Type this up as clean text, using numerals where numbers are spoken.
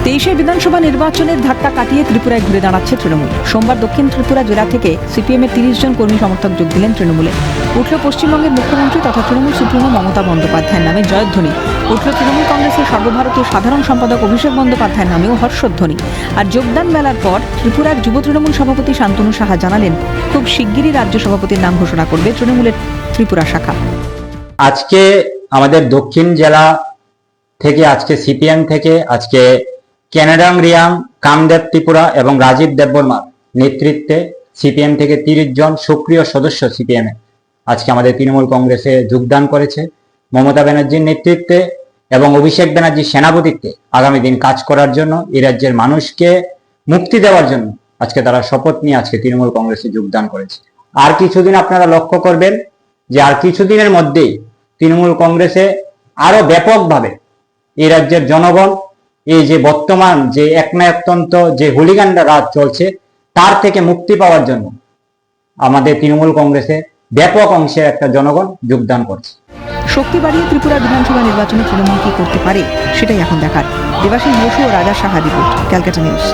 23 বিধানসভা নির্বাচনের ধাক্কা কাটিয়ে ত্রিপুরায় ঘুরে দাঁড়াচ্ছে তৃণমূল। সোমবার দক্ষিণ ত্রিপুরা জেলা থেকে সিপিএমের 30 জন কর্মী সমর্থক যোগ দিলেন তৃণমূলে। উঠল পশ্চিমবঙ্গের মুখ্যমন্ত্রী তথা তৃণমূল সুপ্রিমো মমতা বন্দ্যোপাধ্যায়ের নামে জয়ধ্বনি। উঠল তৃণমূল কংগ্রেসের সর্বভারতীয় সাধারণ সম্পাদক অভিষেক বন্দ্যোপাধ্যায়ের নামেও হর্ষধ্বনি। আর যোগদান মেলার পর ত্রিপুরার যুব তৃণমূল সভাপতি শান্তনু সাহা জানালেন, খুব শিগগিরই রাজ্য সভাপতির নাম ঘোষণা করবে তৃণমূলের ত্রিপুরা শাখা। আজকে আমাদের দক্ষিণ জেলা থেকে আজকে সিপিএম থেকে আজকে ক্যানাডাং রিয়াং কামদেব ত্রিপুরা এবং রাজীব দেববর্মার নেতৃত্বে সিপিএম থেকে 30 জন সক্রিয় সদস্য সিপিএম আজকে আমাদের তৃণমূল কংগ্রেসে যোগদান করেছে। মমতা ব্যানার্জির নেতৃত্বে এবং অভিষেক ব্যানার্জির সেনাপতিত্বে আগামী দিন কাজ করার জন্য, এই রাজ্যের মানুষকে মুক্তি দেওয়ার জন্য আজকে তারা শপথ নিয়ে আজকে তৃণমূল কংগ্রেসে যোগদান করেছে। আর কিছুদিন আপনারা লক্ষ্য করবেন যে আর কিছুদিনের মধ্যেই তৃণমূল কংগ্রেসে আরো ব্যাপকভাবে এই রাজ্যের জনগণ এই যে বর্তমান যে একনায়কতন্ত্র যে হুলিগান্ডা রাজ চলছে তার থেকে মুক্তি পাওয়ার জন্য আমাদের তৃণমূল কংগ্রেসে ব্যাপক অংশের একটা জনগণ যোগদান করছে। শক্তি বাড়িয়ে ত্রিপুরা বিধানসভা নির্বাচনে তৃণমূল কি করতে পারে সেটাই এখন দেখার। দেবাশিস বসু ও রাজা সাহা রিপোর্ট, ক্যালকাটা নিউজ।